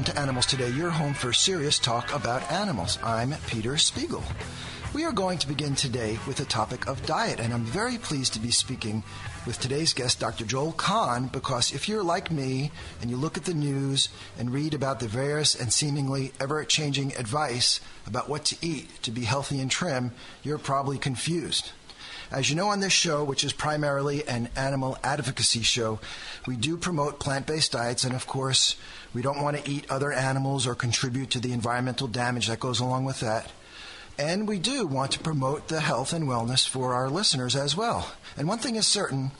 Welcome to Animals Today, your home for serious talk about animals. I'm Peter Spiegel. We are going to begin today with the topic of diet, and I'm very pleased to be speaking with today's guest, Dr. Joel Kahn, because if you're like me and you look at the news and read about the various and seemingly ever-changing advice about what to eat to be healthy and trim, you're probably confused. As you know, on this show, which is primarily an animal advocacy show, we do promote plant-based diets, and of course, we don't want to eat other animals or contribute to the environmental damage that goes along with that. And we do want to promote the health and wellness for our listeners as well. And one thing is certain,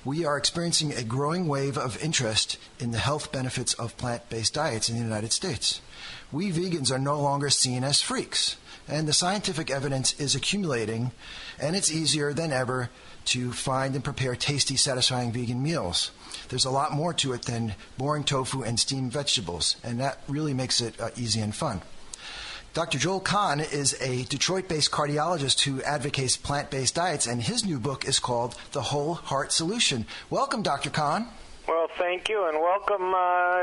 we are experiencing a growing wave of interest in the health benefits of plant-based diets in the United States. We vegans are no longer seen as freaks, and the scientific evidence is accumulating, and it's easier than ever to find and prepare tasty, satisfying vegan meals. There's a lot more to it than boring tofu and steamed vegetables, and that really makes it easy and fun. Dr. Joel Kahn is a Detroit-based cardiologist who advocates plant-based diets, and his new book is called The Whole Heart Solution. Welcome, Dr. Kahn. Well, thank you, and welcome.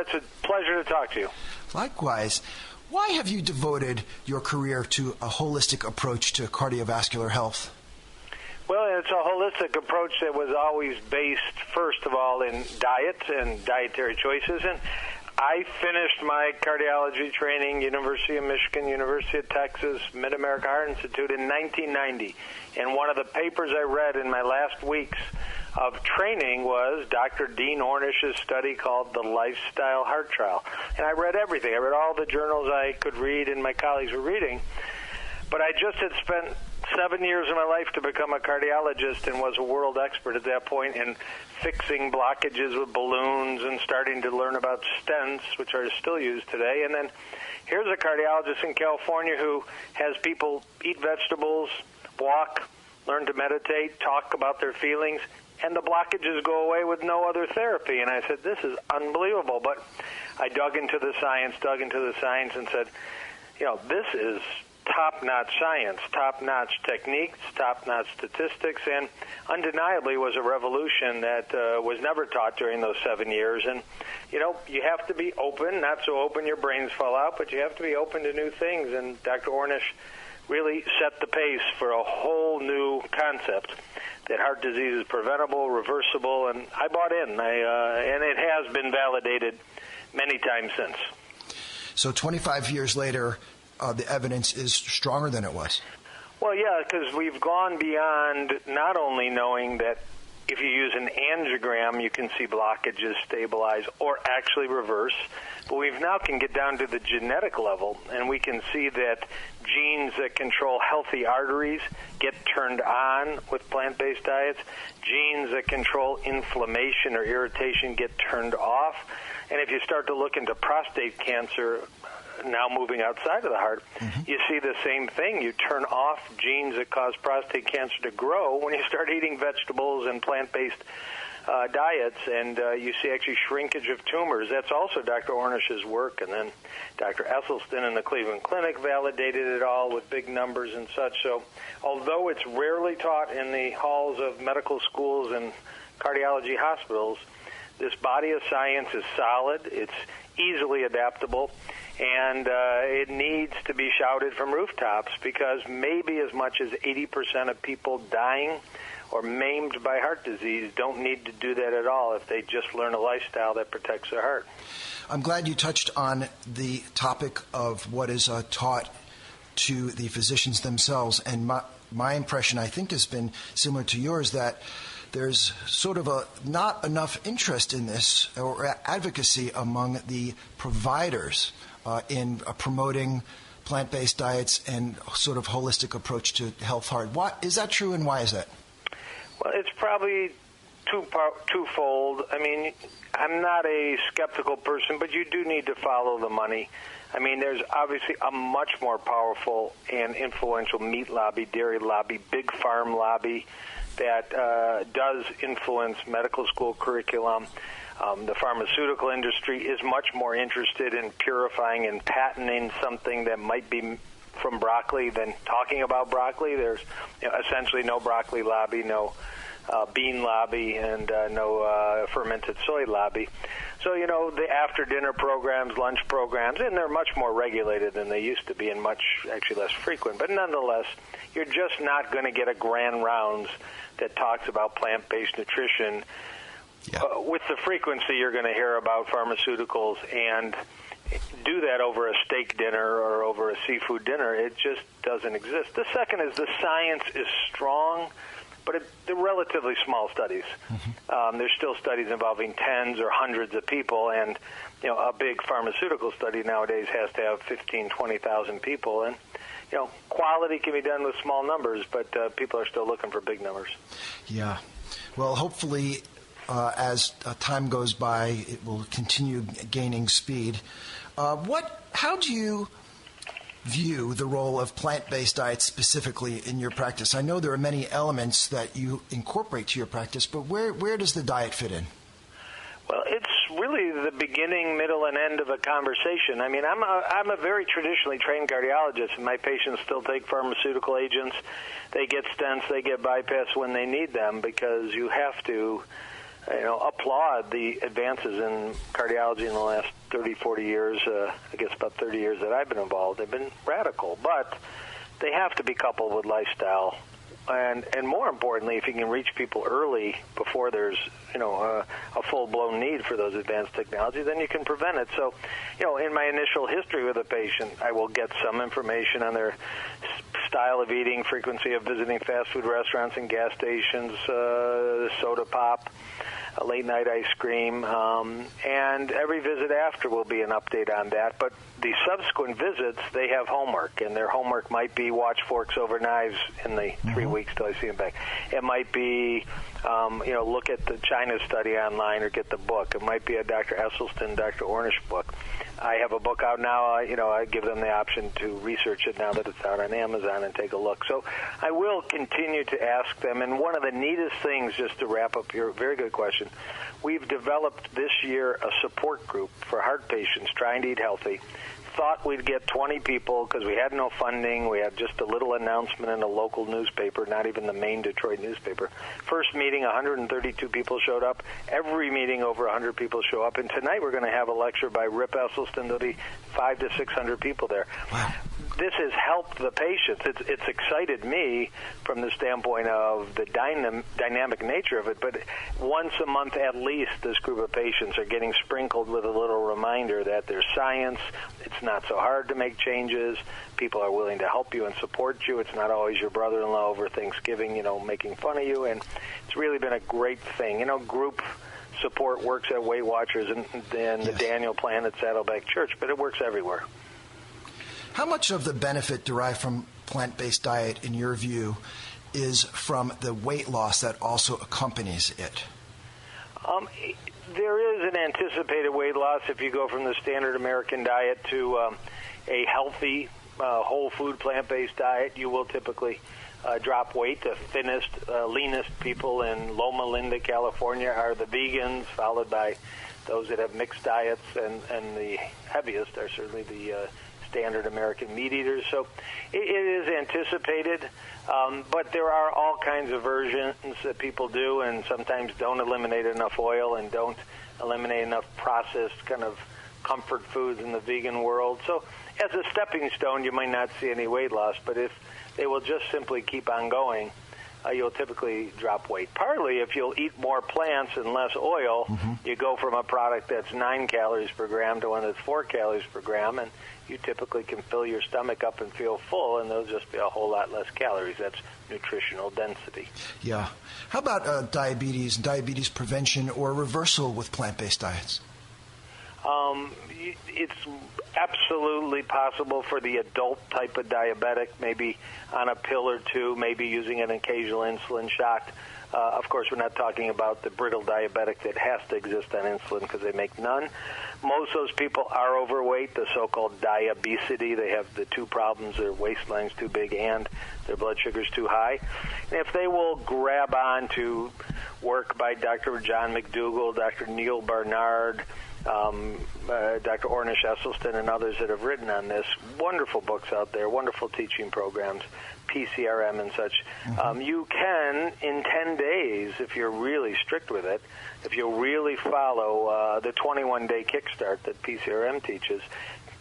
It's a pleasure to talk to you. Likewise. Why have you devoted your career to a holistic approach to cardiovascular health? Well, it's a holistic approach that was always based, first of all, in diet and dietary choices. And I finished my cardiology training, University of Michigan, University of Texas, Mid-America Heart Institute in 1990. And one of the papers I read in my last weeks of training was Dr. Dean Ornish's study called the Lifestyle Heart Trial. And I read everything. I read all the journals I could read and my colleagues were reading. But I just had spent 7 years of my life to become a cardiologist and was a world expert at that point in fixing blockages with balloons and starting to learn about stents, which are still used today. And then here's a cardiologist in California who has people eat vegetables, walk, learn to meditate, talk about their feelings, and the blockages go away with no other therapy. And I said, this is unbelievable. But I dug into the science, and said, this is top-notch science, top-notch techniques, top-notch statistics, and undeniably was a revolution that was never taught during those 7 years. And, you have to be open, not so open your brains fall out, but you have to be open to new things. And Dr. Ornish really set the pace for a whole new concept that heart disease is preventable, reversible, and I bought in. And it has been validated many times since. So 25 years later, the evidence is stronger than it was. Well, yeah, because we've gone beyond not only knowing that if you use an angiogram, you can see blockages stabilize or actually reverse, but we now can get down to the genetic level, and we can see that genes that control healthy arteries get turned on with plant-based diets. Genes that control inflammation or irritation get turned off. And if you start to look into prostate cancer, now moving outside of the heart, you see the same thing. You turn off genes that cause prostate cancer to grow when you start eating vegetables and plant-based diets, and you see actually shrinkage of tumors. That's also Dr. Ornish's work, and then Dr. Esselstyn in the Cleveland Clinic validated it all with big numbers and such. So although it's rarely taught in the halls of medical schools and cardiology hospitals, this body of science is solid, it's easily adaptable, and it needs to be shouted from rooftops, because maybe as much as 80% of people dying or maimed by heart disease don't need to do that at all if they just learn a lifestyle that protects their heart. I'm glad you touched on the topic of what is taught to the physicians themselves, and my impression, I think, has been similar to yours, that there's sort of not enough interest in this or advocacy among the providers in promoting plant-based diets and sort of holistic approach to health. Is that true, and why is that? Well, it's probably twofold. I mean, I'm not a skeptical person, but you do need to follow the money. I mean, there's obviously a much more powerful and influential meat lobby, dairy lobby, big farm lobby that does influence medical school curriculum. The pharmaceutical industry is much more interested in purifying and patenting something that might be from broccoli than talking about broccoli. There's essentially no broccoli lobby, no bean lobby, and no fermented soy lobby. So, the after-dinner programs, lunch programs, and they're much more regulated than they used to be and much, actually, less frequent. But nonetheless, you're just not going to get a grand rounds that talks about plant-based nutrition with the frequency you're going to hear about pharmaceuticals and do that over a steak dinner or over a seafood dinner. It just doesn't exist. The second is the science is strong, but they're relatively small studies. There's still studies involving tens or hundreds of people, and a big pharmaceutical study nowadays has to have 15,000, 20,000 people, and quality can be done with small numbers, but people are still looking for big numbers. Yeah. Well, hopefully, as time goes by, it will continue gaining speed. How do you view the role of plant-based diets specifically in your practice? I know there are many elements that you incorporate to your practice, but where does the diet fit in? Well, it's really the beginning, middle, and end of a conversation. I mean, I'm a very traditionally trained cardiologist, and my patients still take pharmaceutical agents. They get stents, they get bypass when they need them, because you have to applaud the advances in cardiology in the last 30, 40 years, I guess about 30 years that I've been involved. They've been radical, but they have to be coupled with lifestyle. And more importantly, if you can reach people early before there's, a full-blown need for those advanced technologies, then you can prevent it. So, in my initial history with a patient, I will get some information on their style of eating, frequency of visiting fast food restaurants and gas stations, soda pop, late-night ice cream, and every visit after will be an update on that. But the subsequent visits, they have homework, and their homework might be watch forks over knives in the 3 weeks till I see them back. It might be, look at the China study online or get the book. It might be a Dr. Esselstyn, Dr. Ornish book. I have a book out now. I give them the option to research it now that it's out on Amazon and take a look. So I will continue to ask them. And one of the neatest things, just to wrap up your very good question, we've developed this year a support group for heart patients trying to eat healthy. Thought we'd get 20 people because we had no funding. We had just a little announcement in a local newspaper, not even the main Detroit newspaper. First meeting, 132 people showed up. Every meeting, over 100 people show up. And tonight we're going to have a lecture by Rip Esselstyn. There'll be 500 to 600 people there. Wow. This has helped the patients. It's excited me from the standpoint of the dynamic nature of it. But once a month at least, this group of patients are getting sprinkled with a little reminder that there's science. It's not so hard to make changes. People are willing to help you and support you. It's not always your brother-in-law over Thanksgiving, making fun of you. And it's really been a great thing. Group support works at Weight Watchers and the Daniel Plan at Saddleback Church, but it works everywhere. How much of the benefit derived from plant-based diet, in your view, is from the weight loss that also accompanies it? There is an anticipated weight loss if you go from the standard American diet to a healthy, whole food, plant-based diet. You will typically drop weight. The thinnest, leanest people in Loma Linda, California are the vegans, followed by those that have mixed diets, and the heaviest are certainly the standard American meat eaters. So it is anticipated, but there are all kinds of versions that people do, and sometimes don't eliminate enough oil and don't eliminate enough processed kind of comfort foods in the vegan world. So as a stepping stone, you might not see any weight loss, but if they will just simply keep on going, you'll typically drop weight. Partly, if you'll eat more plants and less oil, you go from a product that's 9 calories per gram to one that's 4 calories per gram, and you typically can fill your stomach up and feel full, and there'll just be a whole lot less calories. That's nutritional density. Yeah. How about diabetes prevention or reversal with plant-based diets? It's absolutely possible for the adult type of diabetic, maybe on a pill or two, maybe using an occasional insulin shot. Of course, we're not talking about the brittle diabetic that has to exist on insulin because they make none. Most of those people are overweight, the so-called diabesity. They have the two problems: their waistline's too big and their blood sugar's too high. And if they will grab on to work by Dr. John McDougall, Dr. Neil Barnard, Dr. Ornish, and others that have written on this. Wonderful books out there, wonderful teaching programs, PCRM and such. You can, in 10 days, if you're really strict with it, if you really follow the 21-day kickstart that PCRM teaches,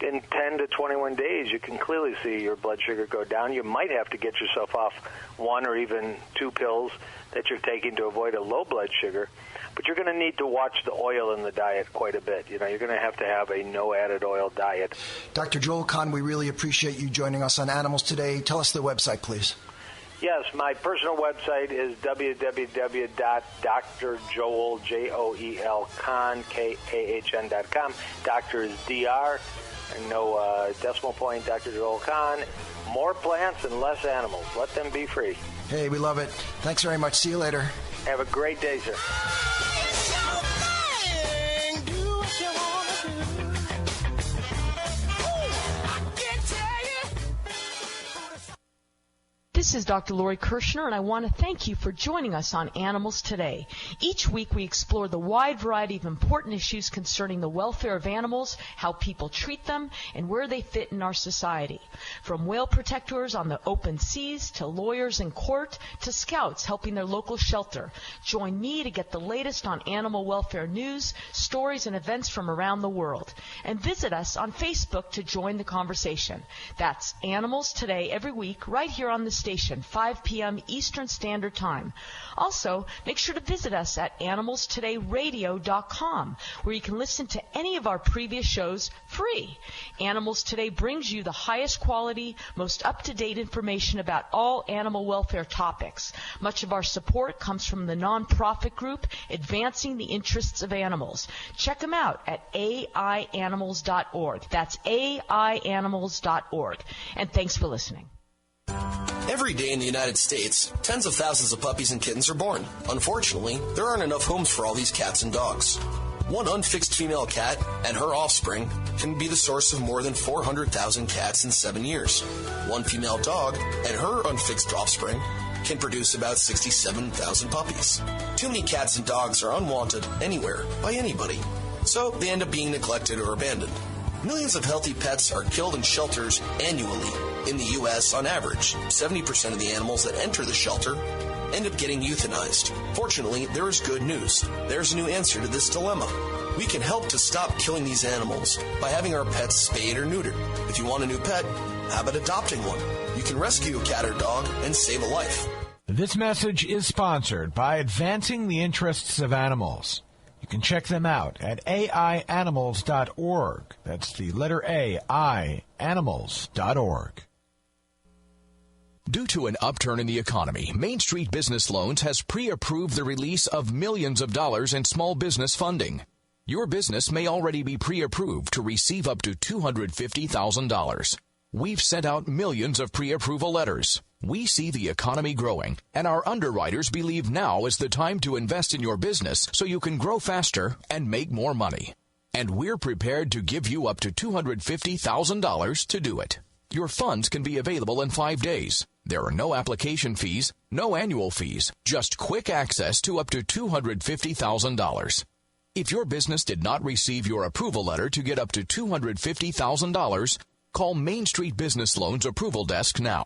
in 10 to 21 days, you can clearly see your blood sugar go down. You might have to get yourself off 1 or even 2 pills that you're taking to avoid a low blood sugar. But you're going to need to watch the oil in the diet quite a bit. You're going to have a no added oil diet. Dr. Joel Kahn, we really appreciate you joining us on Animals Today. Tell us the website, please. Yes, my personal website is www.drjoel, Joel Kahn, Kahn.com. Doctor is Dr. And no decimal point, Dr. Joel Kahn. More plants and less animals. Let them be free. Hey, we love it. Thanks very much. See you later. Have a great day, sir. This is Dr. Lori Kirshner, and I want to thank you for joining us on Animals Today. Each week we explore the wide variety of important issues concerning the welfare of animals, how people treat them, and where they fit in our society. From whale protectors on the open seas, to lawyers in court, to scouts helping their local shelter. Join me to get the latest on animal welfare news, stories, and events from around the world. And visit us on Facebook to join the conversation. That's Animals Today every week right here on the station, 5 p.m. Eastern Standard Time. Also, make sure to visit us at animalstodayradio.com, where you can listen to any of our previous shows free. Animals Today brings you the highest quality, most up-to-date information about all animal welfare topics. Much of our support comes from the nonprofit group Advancing the Interests of Animals. Check them out at aianimals.org. That's aianimals.org. And thanks for listening. Every day in the United States, tens of thousands of puppies and kittens are born. Unfortunately, there aren't enough homes for all these cats and dogs. One unfixed female cat and her offspring can be the source of more than 400,000 cats in 7 years. One female dog and her unfixed offspring can produce about 67,000 puppies. Too many cats and dogs are unwanted anywhere by anybody, so they end up being neglected or abandoned. Millions of healthy pets are killed in shelters annually. In the U.S., on average, 70% of the animals that enter the shelter end up getting euthanized. Fortunately, there is good news. There's a new answer to this dilemma. We can help to stop killing these animals by having our pets spayed or neutered. If you want a new pet, how about adopting one? You can rescue a cat or dog and save a life. This message is sponsored by Advancing the Interests of Animals. You can check them out at aianimals.org. That's the letter A, animals.org. Due to an upturn in the economy, Main Street Business Loans has pre-approved the release of millions of dollars in small business funding. Your business may already be pre-approved to receive up to $250,000. We've sent out millions of pre-approval letters. We see the economy growing, and our underwriters believe now is the time to invest in your business so you can grow faster and make more money. And we're prepared to give you up to $250,000 to do it. Your funds can be available in 5 days. There are no application fees, no annual fees, just quick access to up to $250,000. If your business did not receive your approval letter to get up to $250,000, call Main Street Business Loans Approval Desk now.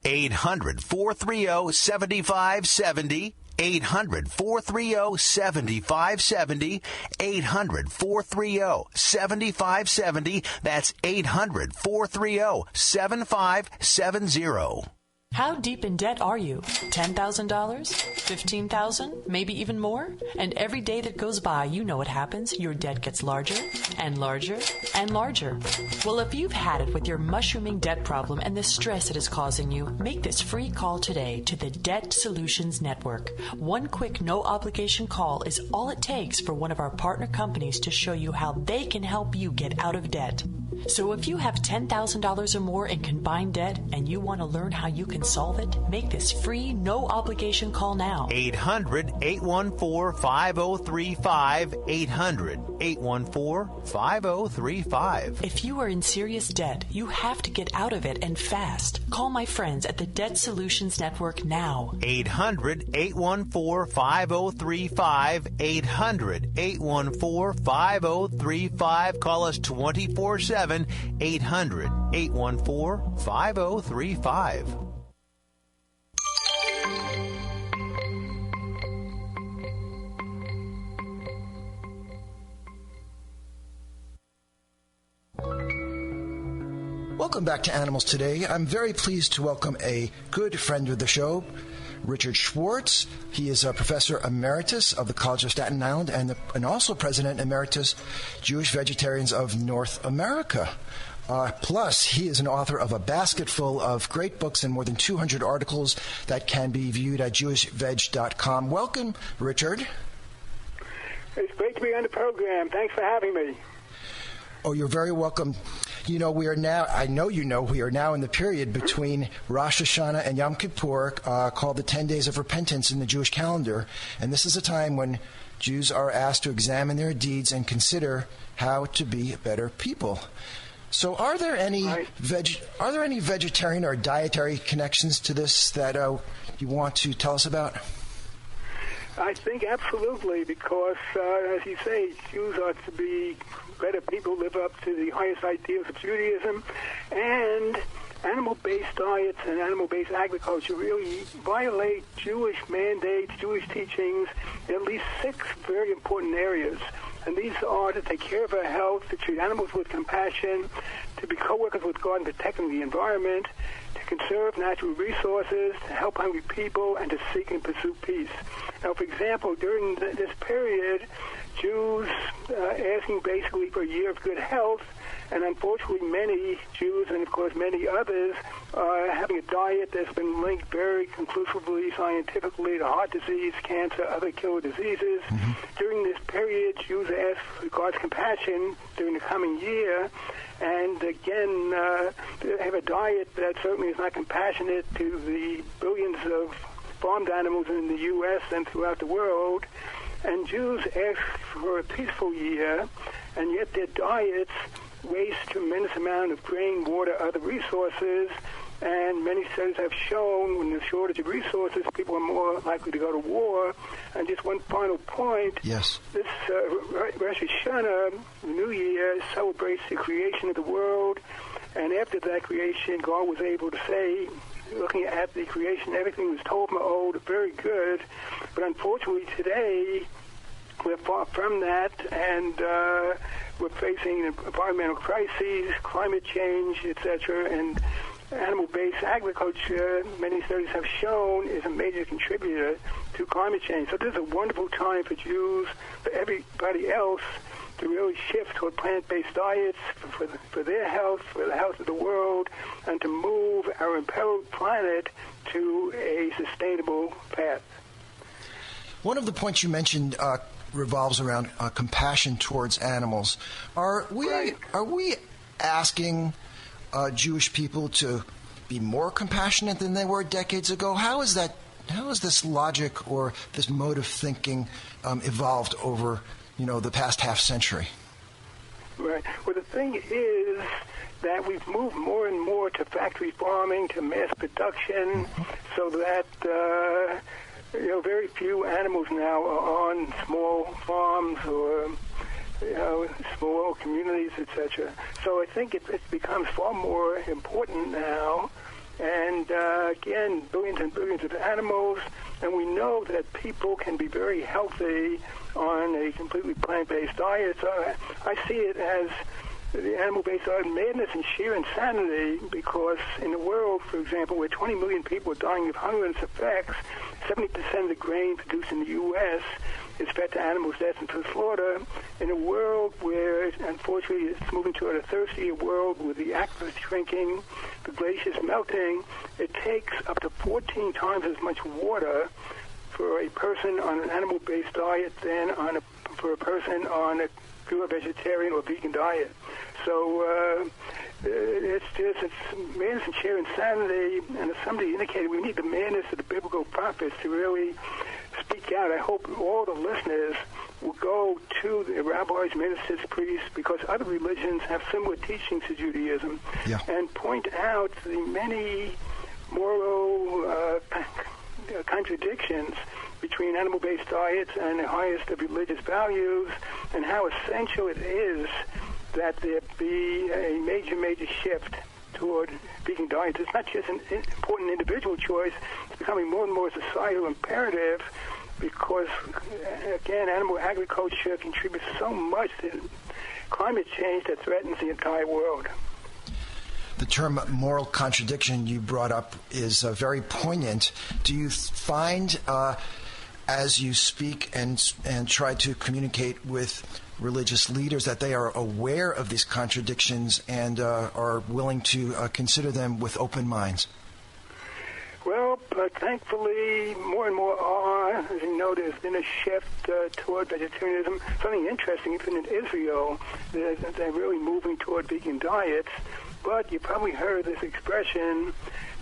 800-430-7570. 800-430-7570. 800-430-7570. That's 800-430-7570. How deep in debt are you? $10,000? $15,000? Maybe even more? And every day that goes by, you know what happens. Your debt gets larger and larger and larger. Well, if you've had it with your mushrooming debt problem and the stress it is causing you, make this free call today to the Debt Solutions Network. One quick, no-obligation call is all it takes for one of our partner companies to show you how they can help you get out of debt. So if you have $10,000 or more in combined debt and you want to learn how you can solve it, make this free, no-obligation call now. 800-814-5035. 800-814-5035. If you are in serious debt, you have to get out of it and fast. Call my friends at the Debt Solutions Network now. 800-814-5035. 800-814-5035. Call us 24/7. 800-814-5035. Welcome back to Animals Today. I'm very pleased to welcome a good friend of the show, Richard Schwartz. He is a professor emeritus of the College of Staten Island and also president emeritus Jewish Vegetarians of North America. Plus, he is an author of a basket full of great books and more than 200 articles that can be viewed at jewishveg.com. Welcome, Richard. It's great to be on the program. Thanks for having me. Oh, you're very welcome. You know, we are now in the period between Rosh Hashanah and Yom Kippur, called the 10 Days of Repentance in the Jewish calendar. And this is a time when Jews are asked to examine their deeds and consider how to be better people. So are there any vegetarian or dietary connections to this that you want to tell us about? I think absolutely, because, as you say, Jews are to be better people, live up to the highest ideals of Judaism, and animal-based diets and animal-based agriculture really violate Jewish mandates, Jewish teachings in at least 6 very important areas. And these are to take care of our health, to treat animals with compassion, to be co-workers with God in protecting the environment, to conserve natural resources, to help hungry people, and to seek and pursue peace. Now, for example, during this period, Jews asking basically for a year of good health, and unfortunately many Jews and, of course, many others are having a diet that's been linked very conclusively, scientifically, to heart disease, cancer, other killer diseases. Mm-hmm. During this period, Jews ask for God's compassion during the coming year, and again, they have a diet that certainly is not compassionate to the billions of farmed animals in the U.S. and throughout the world. And Jews ask for a peaceful year, and yet their diets waste a tremendous amount of grain, water, other resources, and many studies have shown when there's a shortage of resources, people are more likely to go to war. And just one final point. Yes. This Rosh Hashanah, the New Year, celebrates the creation of the world, and after that creation, God was able to say, looking at the creation, everything was told old, very good, but unfortunately today we're far from that, and we're facing environmental crises, climate change, etc., and animal-based agriculture, many studies have shown, is a major contributor to climate change. So this is a wonderful time for Jews, for everybody else, to really shift toward plant-based diets for their health, for the health of the world, and to move our imperiled planet to a sustainable path. One of the points you mentioned revolves around compassion towards animals. Are we asking Jewish people to be more compassionate than they were decades ago? How is this logic or this mode of thinking evolved over the past half century? Right. Well, the thing is that we've moved more and more to factory farming, to mass production, so that very few animals now are on small farms or small communities, etc. So I think it becomes far more important now. And again, billions and billions of animals, and we know that people can be very healthy on a completely plant-based diet. So I see it as the animal-based diet madness and sheer insanity, because in the world, for example, where 20 million people are dying of hunger and its effects, 70% of the grain produced in the U.S. is fed to animals destined for slaughter. In a world where, unfortunately, it's moving toward a thirstier world with the aquifers shrinking, the glaciers melting, it takes up to 14 times as much water for a person on an animal-based diet than on a for a person on a pure vegetarian or vegan diet. So it's madness and sheer insanity, and as somebody indicated, we need the madness of the biblical prophets to really speak out. I hope all the listeners will go to the rabbis, ministers, priests, because other religions have similar teachings to Judaism, and point out the many moral contradictions between animal-based diets and the highest of religious values, and how essential it is that there be a major shift toward vegan diets. It's not just an important individual choice. It's becoming more and more a societal imperative because, again, animal agriculture contributes so much to climate change that threatens the entire world. The term moral contradiction you brought up is very poignant. Do you find, as you speak and try to communicate with religious leaders, that they are aware of these contradictions and are willing to consider them with open minds? Well, but thankfully, more and more are. As you know, there's been a shift toward vegetarianism. Something interesting, even in Israel, they're really moving toward vegan diets. But you probably heard this expression,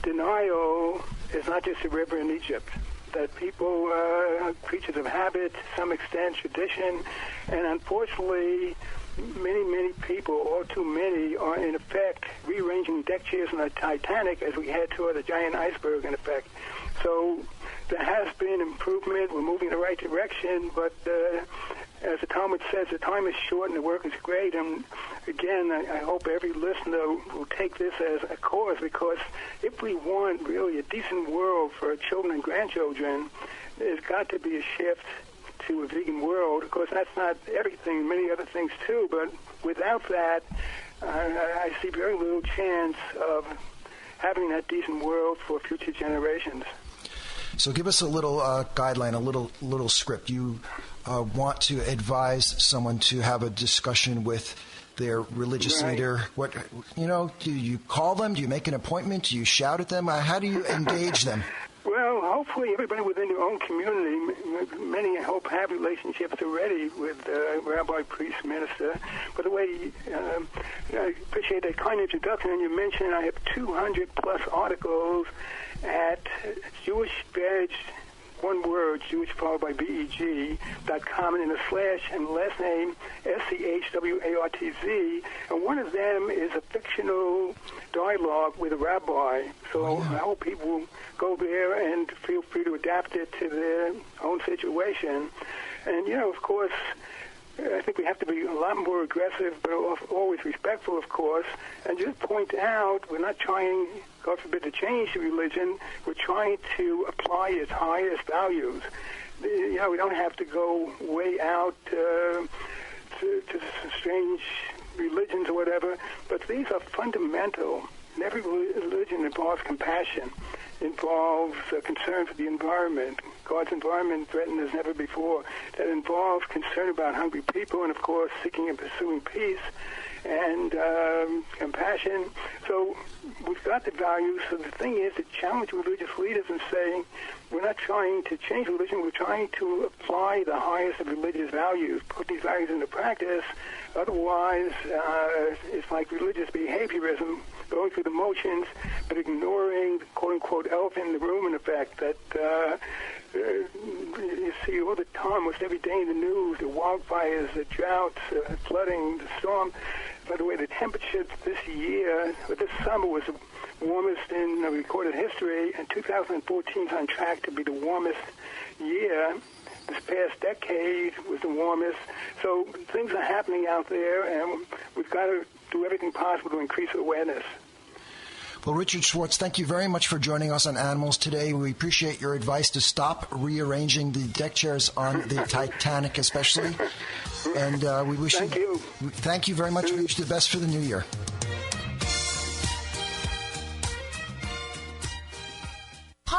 denial is not just a river in Egypt. That people are creatures of habit, to some extent tradition, and unfortunately, many people, or too many, are in effect rearranging deck chairs on the Titanic as we head toward the giant iceberg, in effect. So there has been improvement. We're moving in the right direction, but as the Talmud says, the time is short and the work is great. And again, I hope every listener will take this as a cause, because if we want really a decent world for our children and grandchildren, there's got to be a shift to a vegan world. Of course, that's not everything, many other things too, but without that, I see very little chance of having that decent world for future generations. So give us a little guideline, a little script. You want to advise someone to have a discussion with their religious leader. What, do you call them? Do you make an appointment? Do you shout at them? How do you engage them? Well, hopefully everybody within their own community, many I hope have relationships already with rabbi, priest, minister. By the way, I appreciate that kind introduction, and you mentioned I have 200 plus articles at Jewish Veg, one word, Jewish followed by VEG.com, and in a slash and last name SCHWARTZ, and one of them is a fictional dialogue with a rabbi. So I hope people go there and feel free to adapt it to their own situation. And, of course, I think we have to be a lot more aggressive, but always respectful, of course, and just point out we're not trying, God forbid, to change the religion. We're trying to apply its highest values. We don't have to go way out to strange religions or whatever, but these are fundamental. And every religion involves compassion, involves concern for the environment. God's environment threatened as never before. That involves concern about hungry people and, of course, seeking and pursuing peace and compassion. So we've got the values. So the thing is to challenge religious leaders and say, we're not trying to change religion. We're trying to apply the highest of religious values, put these values into practice. Otherwise, it's like religious behaviorism, going through the motions, but ignoring the quote-unquote elephant in the room, in effect, that you see all the time, almost every day in the news, the wildfires, the droughts, flooding, the storm. By the way, the temperature this summer was the warmest in recorded history, and 2014 is on track to be the warmest year. This past decade was the warmest. So things are happening out there, and we've got to do everything possible to increase awareness. Well, Richard Schwartz, thank you very much for joining us on Animals today. We appreciate your advice to stop rearranging the deck chairs on the Titanic, especially. And we wish thank you very much. We wish you the best for the new year.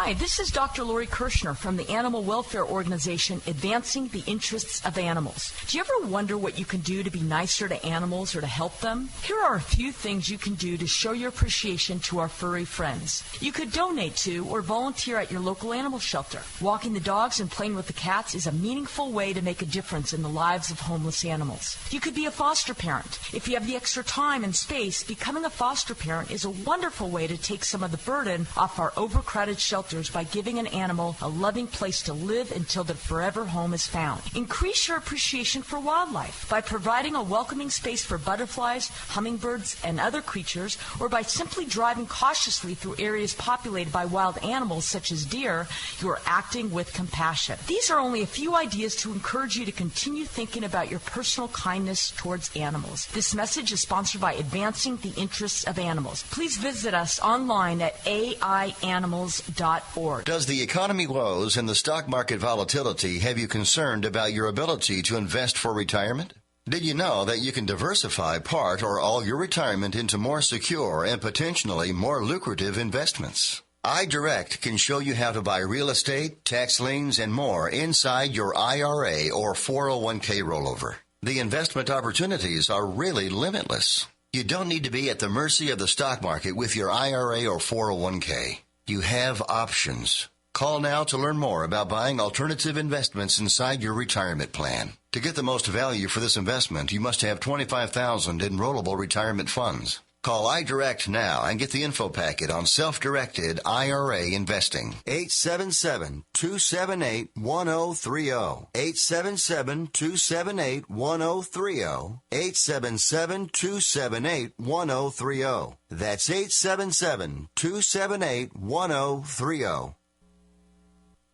Hi, this is Dr. Lori Kirshner from the animal welfare organization Advancing the Interests of Animals. Do you ever wonder what you can do to be nicer to animals or to help them? Here are a few things you can do to show your appreciation to our furry friends. You could donate to or volunteer at your local animal shelter. Walking the dogs and playing with the cats is a meaningful way to make a difference in the lives of homeless animals. You could be a foster parent. If you have the extra time and space, becoming a foster parent is a wonderful way to take some of the burden off our overcrowded shelters by giving an animal a loving place to live until their forever home is found. Increase your appreciation for wildlife by providing a welcoming space for butterflies, hummingbirds, and other creatures, or by simply driving cautiously through areas populated by wild animals such as deer. You are acting with compassion. These are only a few ideas to encourage you to continue thinking about your personal kindness towards animals. This message is sponsored by Advancing the Interests of Animals. Please visit us online at aianimals.org. Does the economy woes and the stock market volatility have you concerned about your ability to invest for retirement? Did you know that you can diversify part or all your retirement into more secure and potentially more lucrative investments? iDirect can show you how to buy real estate, tax liens, and more inside your IRA or 401k rollover. The investment opportunities are really limitless. You don't need to be at the mercy of the stock market with your IRA or 401k. You have options. Call now to learn more about buying alternative investments inside your retirement plan. To get the most value for this investment, you must have $25,000 in rollable retirement funds. Call iDirect now and get the info packet on self-directed IRA investing. 877-278-1030. 877-278-1030. 877-278-1030. That's 877-278-1030.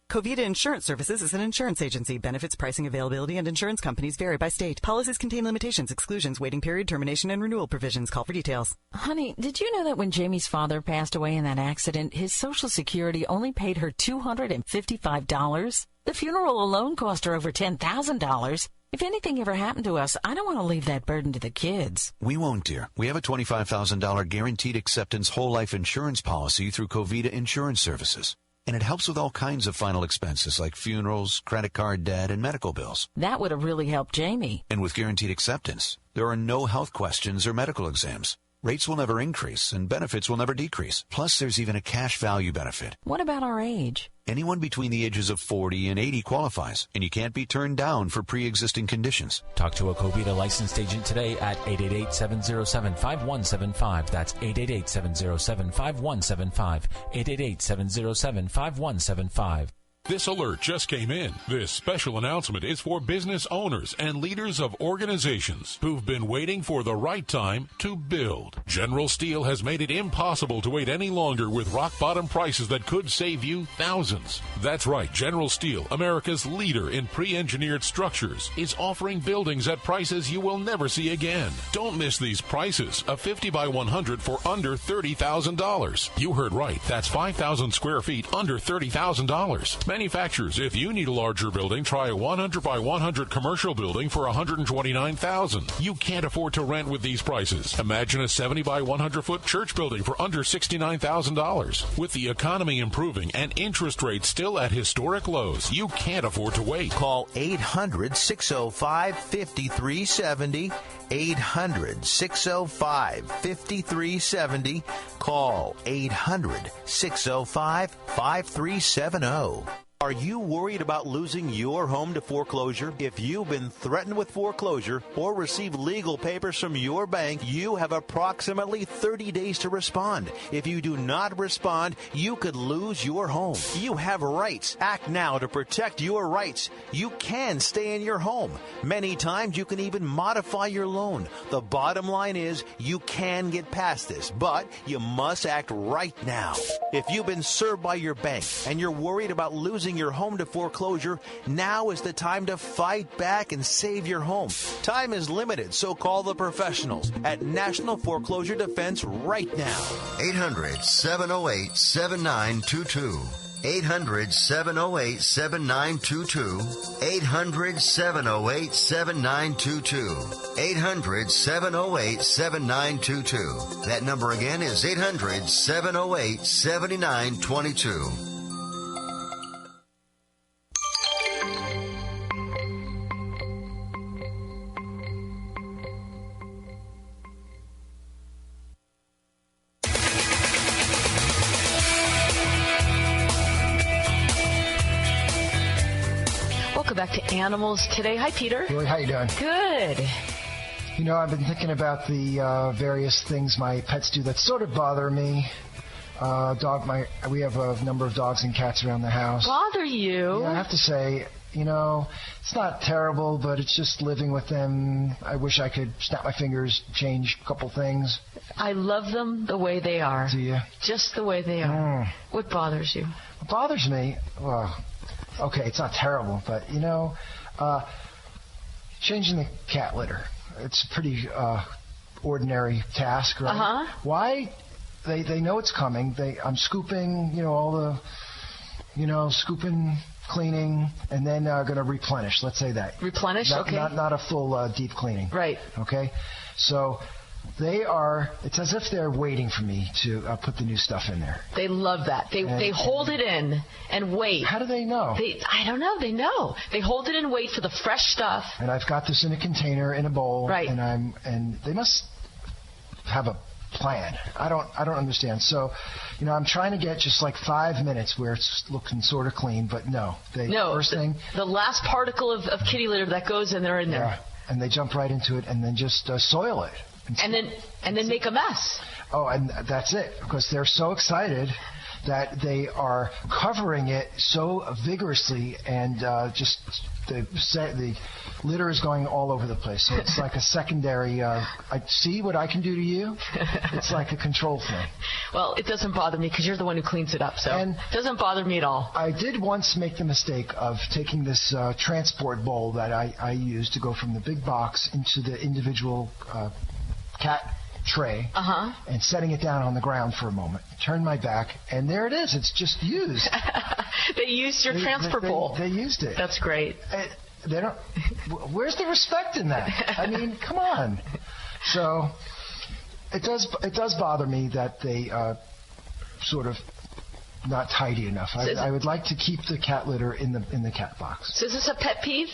Covita Insurance Services is an insurance agency. Benefits, pricing, availability, and insurance companies vary by state. Policies contain limitations, exclusions, waiting period, termination, and renewal provisions. Call for details. Honey, did you know that when Jamie's father passed away in that accident, his Social Security only paid her $255? The funeral alone cost her over $10,000. If anything ever happened to us, I don't want to leave that burden to the kids. We won't, dear. We have a $25,000 guaranteed acceptance whole life insurance policy through Covita Insurance Services. And it helps with all kinds of final expenses like funerals, credit card debt, and medical bills. That would have really helped Jamie. And with guaranteed acceptance, there are no health questions or medical exams. Rates will never increase and benefits will never decrease. Plus, there's even a cash value benefit. What about our age? Anyone between the ages of 40 and 80 qualifies, and you can't be turned down for pre-existing conditions. Talk to a Covita licensed agent today at 888-707-5175. That's 888-707-5175. 888-707-5175. This alert just came in. This special announcement is for business owners and leaders of organizations who've been waiting for the right time to build. General Steel has made it impossible to wait any longer with rock-bottom prices that could save you thousands. That's right, General Steel, America's leader in pre-engineered structures, is offering buildings at prices you will never see again. Don't miss these prices. A 50 by 100 for under $30,000. You heard right. That's 5,000 square feet under $30,000. Manufacturers, if you need a larger building, try a 100 by 100 commercial building for $129,000. You can't afford to rent with these prices. Imagine a 70 by 100 foot church building for under $69,000. With the economy improving and interest rates still at historic lows, you can't afford to wait. Call 800-605-5370. 800-605-5370. Call 800-605-5370. Are you worried about losing your home to foreclosure? If you've been threatened with foreclosure or received legal papers from your bank, you have approximately 30 days to respond. If you do not respond, you could lose your home. You have rights. Act now to protect your rights. You can stay in your home. Many times you can even modify your loan. The bottom line is you can get past this, but you must act right now. If you've been served by your bank and you're worried about losing your home to foreclosure, now is the time to fight back and save your home. Time is limited, so call the professionals at National Foreclosure Defense right now. 800-708-7922. 800-708-7922. 800-708-7922. 800-708-7922. That number again is 800-708-7922. Welcome back to Animals Today. Hi, Peter. Julie, how you doing? Good. You know, I've been thinking about the various things my pets do that sort of bother me. We have a number of dogs and cats around the house. Bother you? Yeah, I have to say, you know, it's not terrible, but it's just living with them. I wish I could snap my fingers, change a couple things. I love them the way they are. Do you? Just the way they are. What bothers you? What bothers me? Well, okay, it's not terrible, but, you know, changing the cat litter. It's a pretty ordinary task, right? Uh-huh. Why? They know it's coming. I'm scooping, you know, all the, you know, scooping, cleaning, and then going to replenish. Let's say that. Replenish? Okay. Not a full deep cleaning. Right. Okay? So it's as if they're waiting for me to put the new stuff in there. They love that. They hold it in and wait. How do they know? I don't know. They know. They hold it in and wait for the fresh stuff. And I've got this in a container, in a bowl. Right. And they must have a plan. I don't understand. So, you know, I'm trying to get just like 5 minutes where it's looking sort of clean, but no. The last particle of kitty litter that goes in, they're in there. Yeah, and they jump right into it and then just soil it. And then make a mess. Oh, and that's it, because they're so excited that they are covering it so vigorously, and the litter is going all over the place. So it's like a secondary, I see what I can do to you. It's like a control thing. Well, it doesn't bother me because you're the one who cleans it up, so it doesn't bother me at all. I did once make the mistake of taking this transport bowl that I use to go from the big box into the individual cat tray and setting it down on the ground for a moment. Turn my back, and there it is. It's just used. They used your transport bowl. They used it. That's great. They don't. Where's the respect in that? I mean, come on. So it does bother me that they sort of not tidy enough. I would like to keep the cat litter in the cat box. So is this a pet peeve?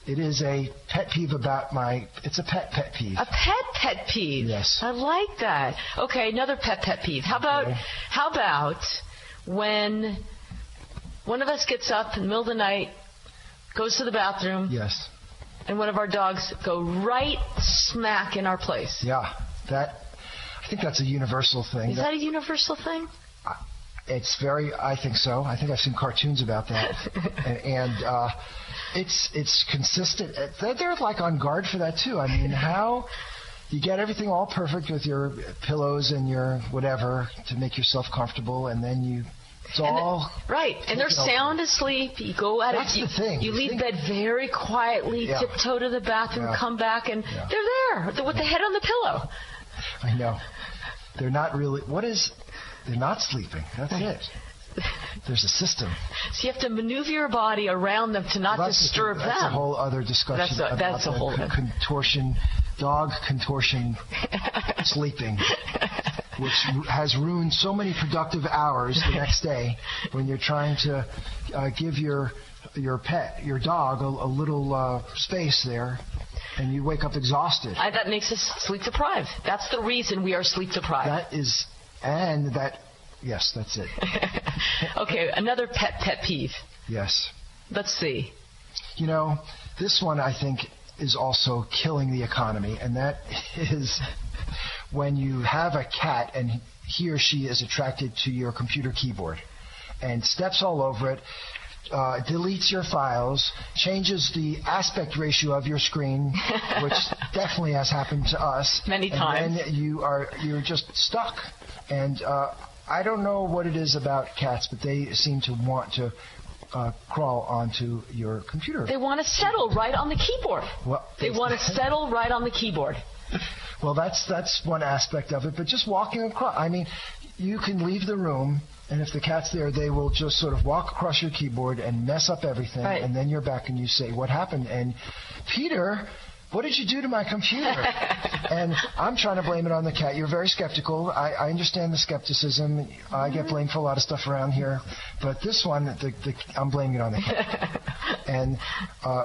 It is a pet peeve it's a pet peeve. A pet peeve? Yes. I like that. Okay, another pet peeve. How about when one of us gets up in the middle of the night, goes to the bathroom. Yes. And one of our dogs go right smack in our place. Yeah. I think that's a universal thing. Is that a universal thing? I think so. I think I've seen cartoons about that. and it's consistent. They're like on guard for that too. I mean, how you get everything all perfect with your pillows and your whatever to make yourself comfortable, and then right, and they're sound asleep. You go out. That's the thing. You leave bed very quietly, tiptoe to the bathroom, come back, and they're there with the head on the pillow. I know. They're not really. They're not sleeping. That's it. There's a system. So you have to maneuver your body around them to not disturb them. That's a whole other discussion. That's a whole dog contortion sleeping, which has ruined so many productive hours the next day when you're trying to give your dog, a little space there, and you wake up exhausted. That makes us sleep deprived. That's the reason we are sleep deprived. Yes, that's it. Okay, another pet peeve. Yes. Let's see. You know, this one I think is also killing the economy, and that is when you have a cat and he or she is attracted to your computer keyboard and steps all over it, deletes your files, changes the aspect ratio of your screen, which definitely has happened to us many times. And you're just stuck. And I don't know what it is about cats, but they seem to want to crawl onto your computer. They want to settle right on the keyboard. Well, they want to settle right on the keyboard. Well, that's one aspect of it, but just walking across. I mean, you can leave the room, and if the cat's there, they will just sort of walk across your keyboard and mess up everything, right. And then you're back and you say, what happened? And Peter, what did you do to my computer? And I'm trying to blame it on the cat. You're very skeptical. I understand the skepticism. I get blamed for a lot of stuff around here. But this one, I'm blaming it on the cat. And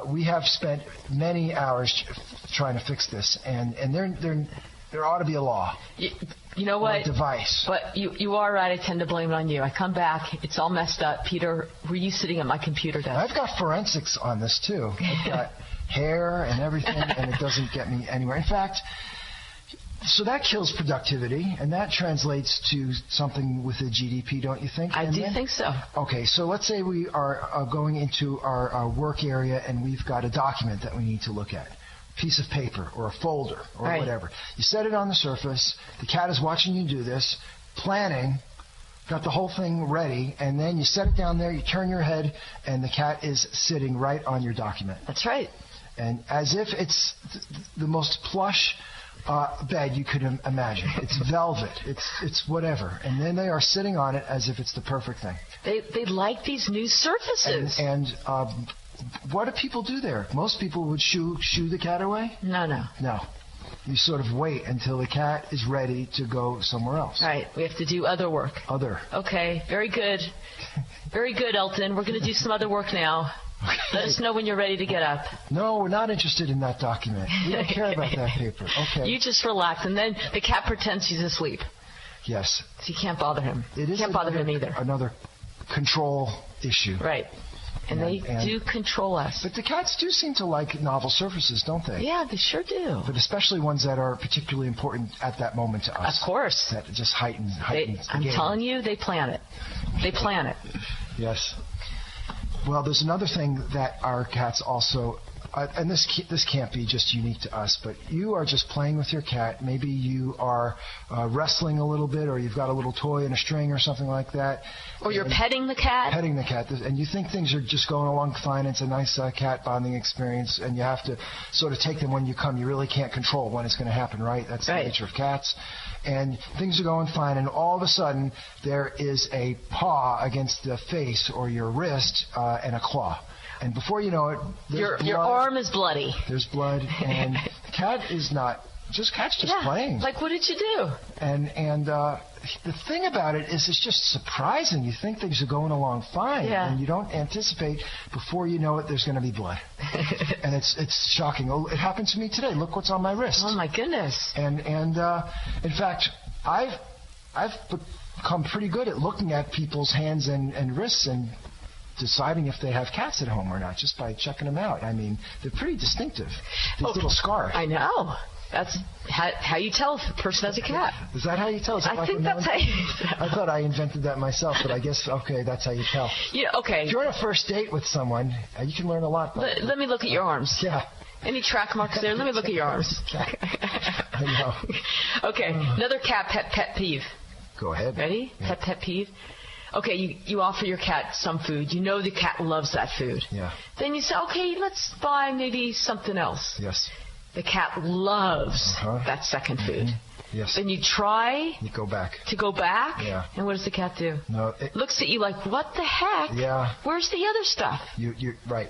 we have spent many hours trying to fix this. And they're There ought to be a law. You know what? Or a device. But you are right. I tend to blame it on you. I come back. It's all messed up. Peter, were you sitting at my computer desk? I've got forensics on this, too. I've got hair and everything, and it doesn't get me anywhere. In fact, so that kills productivity, and that translates to something with the GDP, don't you think? I do think so. Okay, so let's say we are going into our work area, and we've got a document that we need to look at. Piece of paper or a folder or whatever. You set it on the surface. The cat is watching you do this, planning, got the whole thing ready, and then you set it down there, you turn your head, and the cat is sitting right on your document. That's right. And as if it's the most plush bed you could imagine. It's velvet. It's whatever. And then they are sitting on it as if it's the perfect thing. They like these new surfaces. And what do people do there? Most people would shoo the cat away? No. You sort of wait until the cat is ready to go somewhere else. Right. We have to do other work. Okay. Very good. Very good, Elton. We're going to do some other work now. Okay. Let us know when you're ready to get up. No, we're not interested in that document. We don't care about that paper. Okay. You just relax, and then the cat pretends she's asleep. Yes. So you can't bother him. It is can't bother him either. Another control issue. Right. And they do control us. But the cats do seem to like novel surfaces, don't they? Yeah, they sure do. But especially ones that are particularly important at that moment to us. Of course. That just heightens I'm telling you, they plan it. They plan it. Yes. Well, there's another thing that our cats also, and this can't be just unique to us, but you are just playing with your cat. Maybe you are wrestling a little bit, or you've got a little toy and a string or something like that. Or you're petting the cat. Petting the cat, and you think things are just going along fine. It's a nice cat bonding experience, and you have to sort of take them when you come. You really can't control when it's going to happen, right? That's the nature of cats. And things are going fine, and all of a sudden there is a paw against the face or your wrist and a claw. And before you know it, your arm is bloody. There's blood, and the cat is not. Cat's just playing. Like, what did you do? And the thing about it is, it's just surprising. You think things are going along fine, and you don't anticipate. Before you know it, there's going to be blood, and it's shocking. Oh, it happened to me today. Look what's on my wrist. Oh my goodness. And in fact, I've become pretty good at looking at people's hands and wrists and deciding if they have cats at home or not, just by checking them out. I mean, they're pretty distinctive. These little scars. I know. That's how you tell if a person has a cat. Is that how you tell? I think that's how you tell. I thought I invented that myself, but I guess, that's how you tell. Yeah, okay. If you're on a first date with someone, you can learn a lot. Let me look at your arms. Yeah. Any track marks there? Let me look at your arms. I know. Okay, another cat pet peeve. Go ahead. Ready? Yeah. Pet peeve. Okay, you offer your cat some food. You know the cat loves that food. Yeah. Then you say, okay, let's buy maybe something else. Yes. The cat loves that second food. Yes. Then you try. You go back. To go back? Yeah. And what does the cat do? No. Looks at you like, what the heck? Yeah. Where's the other stuff? You're right.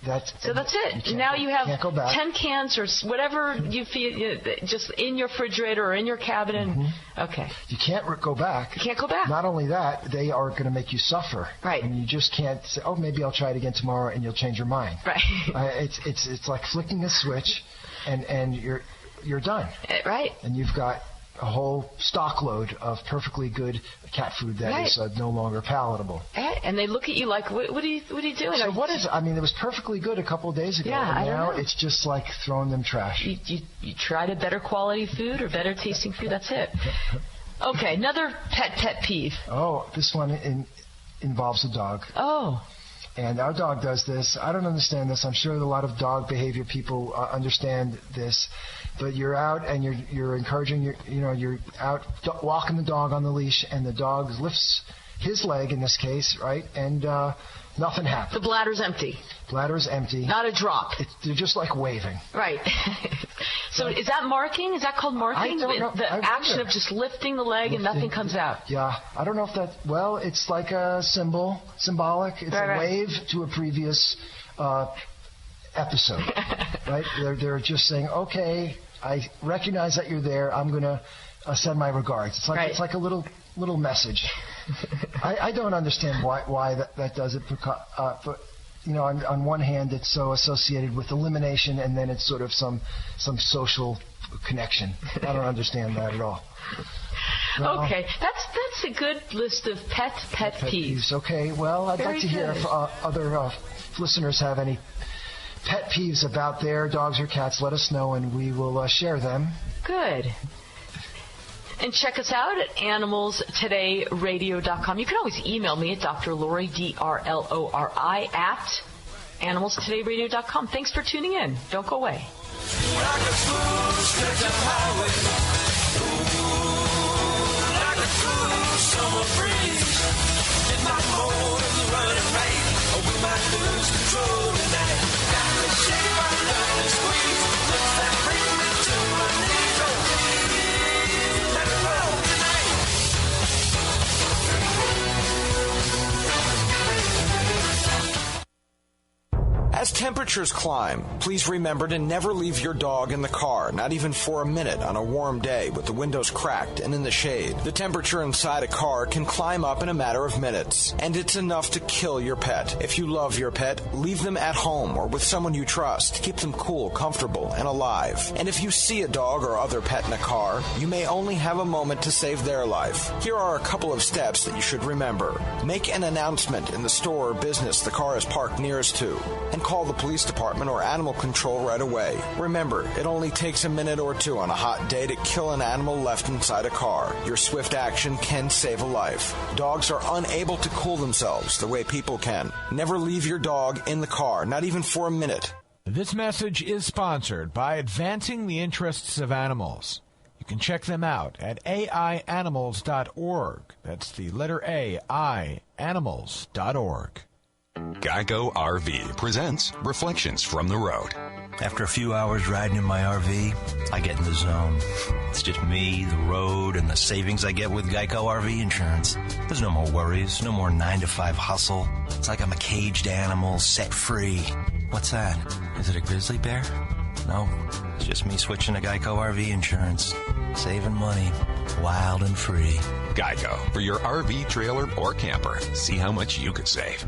That's it. Now you have 10 cans or whatever you feel just in your refrigerator or in your cabinet. Mm-hmm. Okay. You can't go back. You can't go back. Not only that, they are going to make you suffer. Right. And you just can't say, maybe I'll try it again tomorrow, and you'll change your mind. Right. It's like flicking a switch, and you're done. Right. And you've got a whole stock load of perfectly good cat food that is no longer palatable. And they look at you like, what are you doing? So it was perfectly good a couple of days ago. Yeah, and now I don't know. it's just like throwing them trash. You tried a better quality food or better tasting food, that's it. Okay, another pet peeve. Oh, this one involves a dog. Oh. And our dog does this. I don't understand this. I'm sure a lot of dog behavior people understand this. But you're out and you're encouraging you're out walking the dog on the leash, and the dog lifts his leg in this case, right? And nothing happens. The bladder's empty. Bladder's empty. Not a drop. They're just like waving. Right. So is that marking? Is that called marking? I don't know. The action of just lifting the leg and nothing comes out. Yeah. I don't know if that. Well, it's like a symbolic. It's a wave to a previous episode, right? They're just saying, okay, I recognize that you're there. I'm gonna send my regards. It's like it's like a little message. I don't understand why that does it. But on one hand, it's so associated with elimination, and then it's sort of some social connection. I don't understand that at all. Well, okay, that's a good list of pet peeves. Okay, well, I'd like to hear if other listeners have any pet peeves about their dogs or cats. Let us know, and we will share them. Good. And check us out at animalstodayradio.com. You can always email me at Dr. Lori, DRLORI, at animalstodayradio.com. Thanks for tuning in. Don't go away. Summer breeze, it might hold the running rain, or we might lose control tonight. Got me shake my love and squeeze, lips that bring me to my knees. Oh, please, let it roll tonight. As temperatures climb, please remember to never leave your dog in the car, not even for a minute on a warm day with the windows cracked and in the shade. The temperature inside a car can climb up in a matter of minutes, and it's enough to kill your pet. If you love your pet, leave them at home or with someone you trust. Keep them cool, comfortable, and alive. And if you see a dog or other pet in a car, you may only have a moment to save their life. Here are a couple of steps that you should remember. Make an announcement in the store or business the car is parked nearest to, and call the police department or animal control right away. Remember, it only takes a minute or two on a hot day to kill an animal left inside a car. Your swift action can save a life. Dogs are unable to cool themselves the way people can. Never leave your dog in the car, not even for a minute. This message is sponsored by Advancing the Interests of Animals. You can check them out at aianimals.org. That's the letter A, I, animals.org. Geico RV presents Reflections from the Road. After a few hours riding in my RV, I get in the zone. It's just me, the road, and the savings I get with Geico RV insurance. There's no more worries, no more 9-to-5 hustle. It's like I'm a caged animal set free. What's that? Is it a grizzly bear? No, it's just me switching to Geico RV insurance. Saving money, wild and free. Geico, for your RV, trailer, or camper. See how much you could save.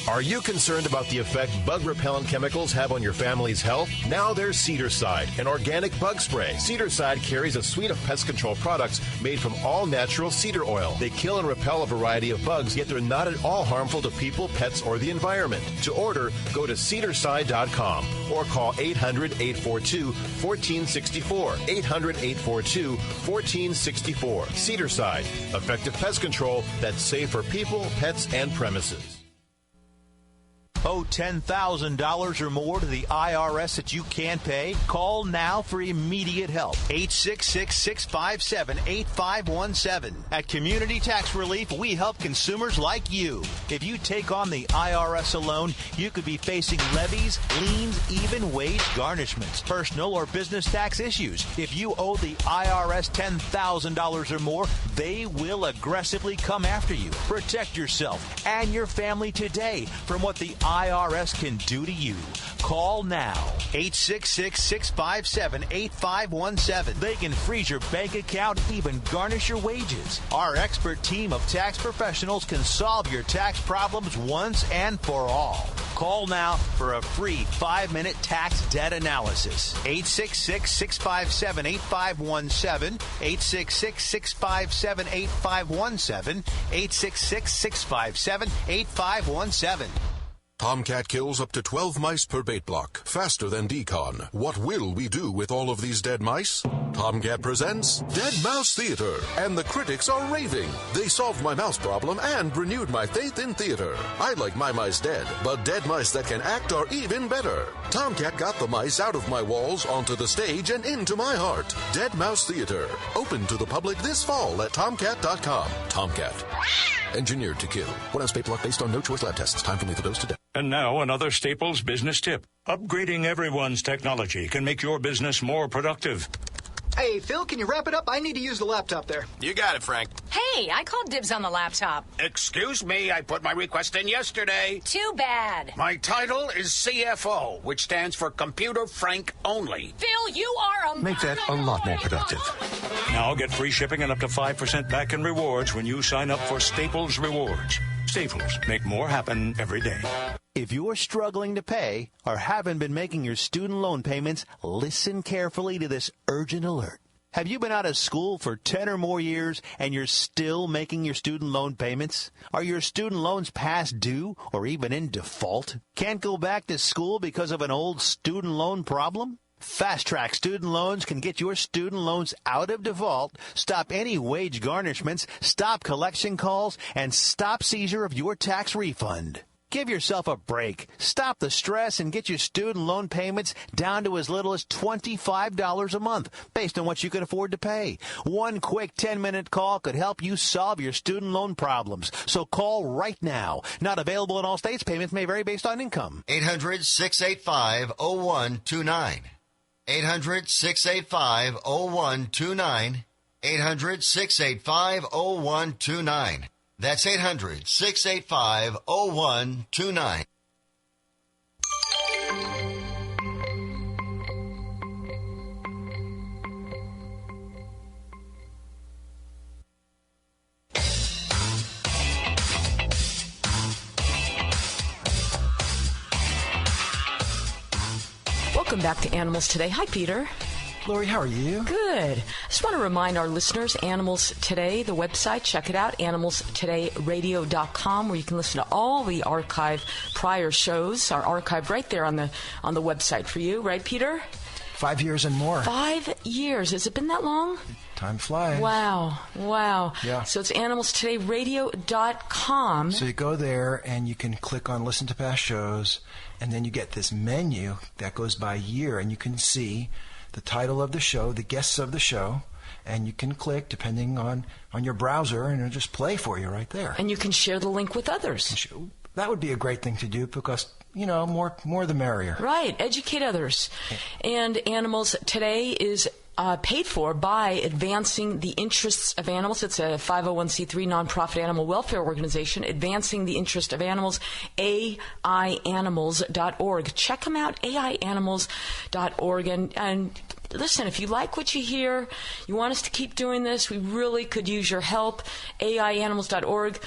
Are you concerned about the effect bug repellent chemicals have on your family's health? Now there's Cedarside, an organic bug spray. Cedarside carries a suite of pest control products made from all natural cedar oil. They kill and repel a variety of bugs, yet they're not at all harmful to people, pets, or the environment. To order, go to cedarside.com or call 800-842-1464. 800-842-1464. Cedarside, effective pest control that's safe for people, pets, and premises. Owe $10,000 or more to the IRS that you can't pay? Call now for immediate help. 866-657-8517. At Community Tax Relief, we help consumers like you. If you take on the IRS alone, you could be facing levies, liens, even wage garnishments, personal or business tax issues. If you owe the IRS $10,000 or more, they will aggressively come after you. Protect yourself and your family today from what the IRS can do to you. Call now. 866-657-8517. They can freeze your bank account, even garnish your wages. Our expert team of tax professionals can solve your tax problems once and for all. Call now for a free 5-minute tax debt analysis. 866-657-8517. 866-657-8517. 866-657-8517. Tomcat kills up to 12 mice per bait block, faster than Kahn. What will we do with all of these dead mice? Tomcat presents Dead Mouse Theater, and the critics are raving. They solved my mouse problem and renewed my faith in theater. I like my mice dead, but dead mice that can act are even better. Tomcat got the mice out of my walls, onto the stage, and into my heart. Dead Mouse Theater, open to the public this fall at tomcat.com. Tomcat, engineered to kill. 1 ounce bait block based on no choice lab tests. Time for lethal dose to death. And now another Staples business tip. Upgrading everyone's technology can make your business more productive. Hey, Phil, can you wrap it up? I need to use the laptop there. You got it, Frank. Hey, I called dibs on the laptop. Excuse me, I put my request in yesterday. Too bad. My title is CFO, which stands for Computer Frank Only. Phil, you are a... Make that a lot more productive. Now get free shipping and up to 5% back in rewards when you sign up for Staples Rewards. Staples, make more happen every day. If you're struggling to pay or haven't been making your student loan payments, listen carefully to this urgent alert. Have you been out of school for 10 or more years and you're still making your student loan payments? Are your student loans past due or even in default? Can't go back to school because of an old student loan problem? Fast Track Student Loans can get your student loans out of default, stop any wage garnishments, stop collection calls, and stop seizure of your tax refund. Give yourself a break. Stop the stress and get your student loan payments down to as little as $25 a month, based on what you can afford to pay. One quick 10-minute call could help you solve your student loan problems. So call right now. Not available in all states. Payments may vary based on income. 800-685-0129. 800-685-0129. 800-685-0129. That's 800-685-0129. Welcome back to Animals Today. Hi, Peter. Lori, how are you? Good. I just want to remind our listeners, Animals Today, the website, check it out, animalstodayradio.com, where you can listen to all the archive prior shows, are archived right there on the website for you, right, Peter? 5 years and more. 5 years. Has it been that long? Time flies. Wow. Yeah. So it's animalstodayradio.com. So you go there and you can click on Listen to Past Shows, and then you get this menu that goes by year, and you can see the title of the show, the guests of the show, and you can click depending on your browser, and it'll just play for you right there. And you can share the link with others. That would be a great thing to do because, more the merrier. Right. Educate others. And Animals Today is paid for by Advancing the Interests of Animals. It's a 501c3 nonprofit animal welfare organization, Advancing the Interest of Animals, aianimals.org. Check them out, aianimals.org. And listen, if you like what you hear, you want us to keep doing this, we really could use your help. aianimals.org.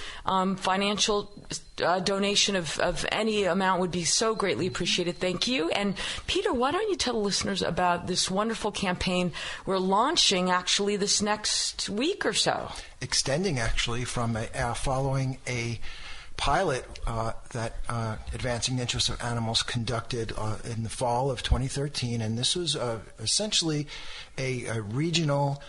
Financial donation of any amount would be so greatly appreciated. Thank you. And Peter, why don't you tell the listeners about this wonderful campaign we're launching actually this next week or so? Extending actually from following a pilot that Advancing the Interests of Animals conducted in the fall of 2013, and this was essentially a regional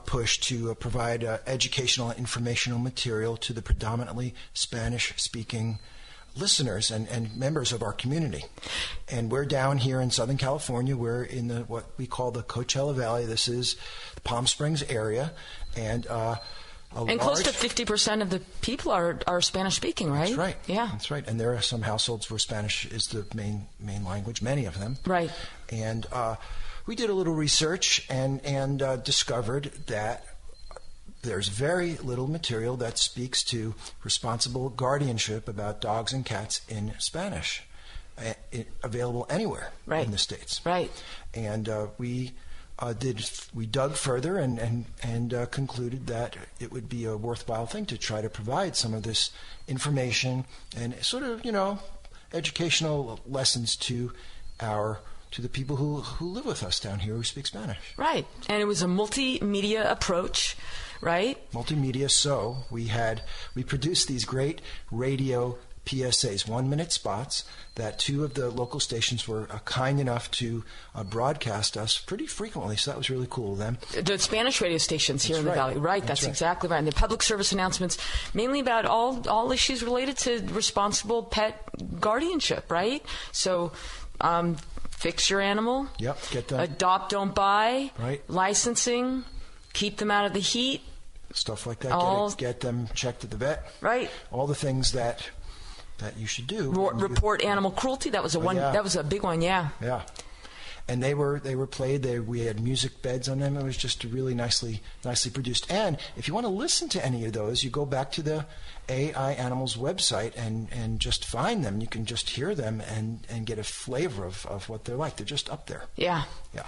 push to provide educational and informational material to the predominantly Spanish-speaking listeners and members of our community. And we're down here in Southern California. We're in what we call the Coachella Valley. This is the Palm Springs area, and close to 50% of the people are Spanish-speaking, right? That's right. Yeah. That's right. And there are some households where Spanish is the main language, many of them. Right. And we did a little research and discovered that there's very little material that speaks to responsible guardianship about dogs and cats in Spanish, available anywhere in the States. Right. And we dug further and concluded that it would be a worthwhile thing to try to provide some of this information and sort of, educational lessons to the people who live with us down here who speak Spanish. Right. And it was a multimedia approach, right? Multimedia. So we produced these great radio PSAs, 1-minute spots, that 2 of the local stations were kind enough to broadcast us pretty frequently, so that was really cool of them. The Spanish radio stations here in the Valley. Right, that's exactly right. And the public service announcements, mainly about all issues related to responsible pet guardianship, right? So fix your animal. Yep, get them. Adopt, don't buy. Right. Licensing, keep them out of the heat. Stuff like that. Get them checked at the vet. Right. All the things that you should do. Report animal cruelty. That was That was a big one. Yeah. Yeah. And they were played. We had music beds on them. It was just really nicely produced. And if you want to listen to any of those, you go back to the AI Animals website and just find them. You can just hear them and get a flavor of what they're like. They're just up there. Yeah. Yeah.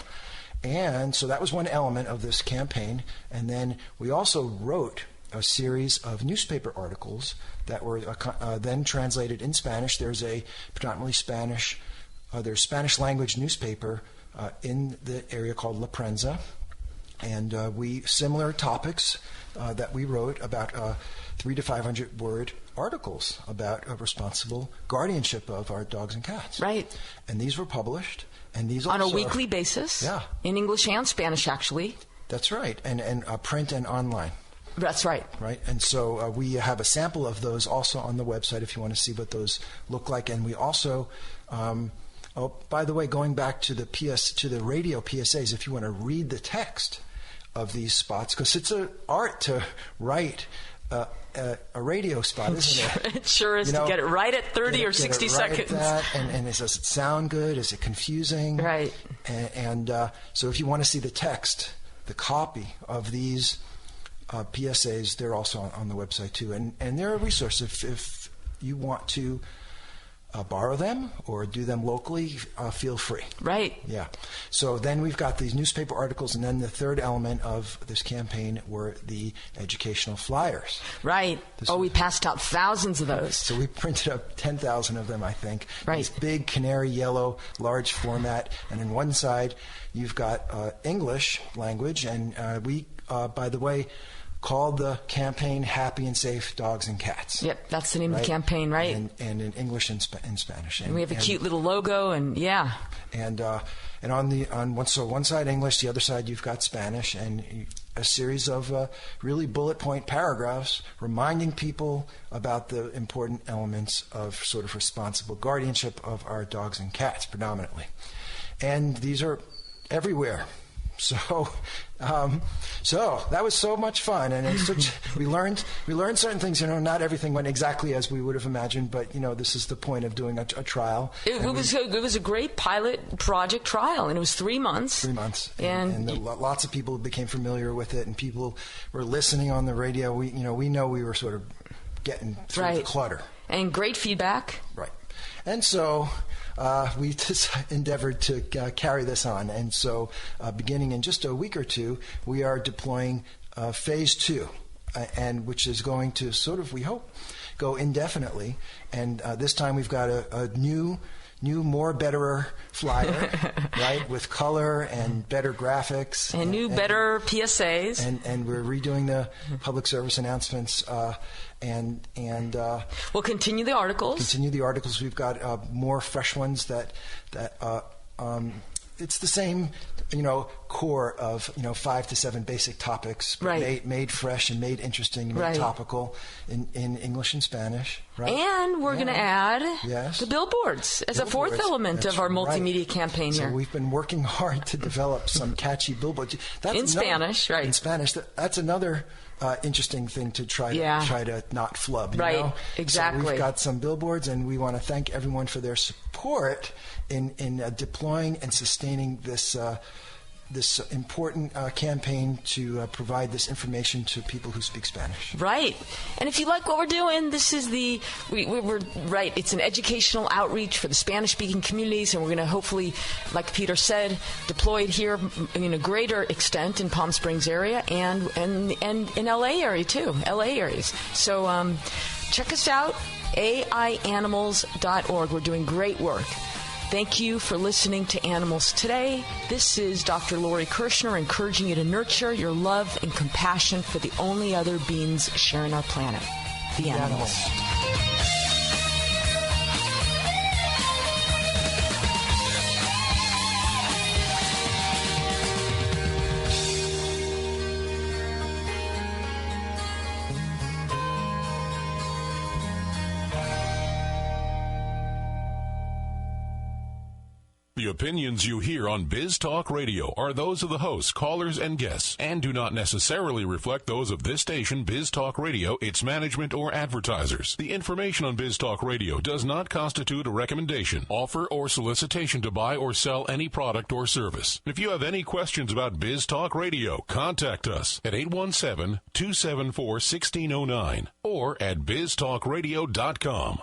And so that was one element of this campaign. And then we also wrote a series of newspaper articles that were then translated in Spanish. There's a predominantly Spanish, there's Spanish language newspaper in the area called La Prensa, and similar topics that we wrote about 300 to 500 word articles about a responsible guardianship of our dogs and cats. Right. And these were published, and these on also, a weekly basis. Yeah. In English and Spanish, actually. That's right, and print and online. That's right. Right, and so we have a sample of those also on the website if you want to see what those look like. And we also, by the way, going back to the radio PSAs, if you want to read the text of these spots, because it's an art to write a radio spot, isn't it? It sure is, to get it right at 30 or 60 seconds. And does it sound good? Is it confusing? Right. And so if you want to see the text, the copy of these PSAs, they're also on the website too. And they're a resource if you want to borrow them or do them locally, feel free. Right. Yeah. So then we've got these newspaper articles, and then the third element of this campaign were the educational flyers. Right. We passed out thousands of those. So we printed up 10,000 of them, I think. Right. This big canary yellow, large format, and on one side you've got English language, and we, by the way, called the campaign Happy and Safe Dogs and Cats. Yep, that's the name of the campaign, right? And in English and Spanish. And we have a cute little logo, and yeah. And on one side English, the other side you've got Spanish, and a series of really bullet point paragraphs reminding people about the important elements of sort of responsible guardianship of our dogs and cats predominantly. And these are everywhere. So that was so much fun, and we learned certain things. Not everything went exactly as we would have imagined, but this is the point of doing a trial. It was a great pilot project trial, and it was 3 months. 3 months, and lots of people became familiar with it, and people were listening on the radio. We know we were sort of getting through the clutter, and great feedback. Right, and so. We just endeavored to carry this on, and so beginning in just a week or two, we are deploying phase 2, and which is going to sort of, we hope, go indefinitely. And this time we've got a new, more betterer flyer, right, with color and better graphics. And better PSAs. And we're redoing the public service announcements. And we'll continue the articles. We've got more fresh ones that it's the same, core of 5 to 7 basic topics, but made fresh and made interesting, made topical in English and Spanish. Right? And we're going to add the billboards as a fourth element of our multimedia campaign here. So we've been working hard to develop some catchy billboards. Spanish, right? In Spanish, that's another. Interesting thing to try to not flub, right? Exactly. So we've got some billboards, and we want to thank everyone for their support in deploying and sustaining this important campaign to provide this information to people who speak Spanish. Right. And if you like what we're doing, this is we're right. It's an educational outreach for the Spanish-speaking communities, and we're going to hopefully, like Peter said, deploy it here in a greater extent in Palm Springs area and in LA area too, LA areas. So check us out, aianimals.org. We're doing great work. Thank you for listening to Animals Today. This is Dr. Lori Kirshner encouraging you to nurture your love and compassion for the only other beings sharing our planet, the animals. The opinions you hear on Biz Talk Radio are those of the hosts, callers, and guests, and do not necessarily reflect those of this station, Biz Talk Radio, its management, or advertisers. The information on Biz Talk Radio does not constitute a recommendation, offer, or solicitation to buy or sell any product or service. If you have any questions about Biz Talk Radio, contact us at 817-274-1609 or at biztalkradio.com.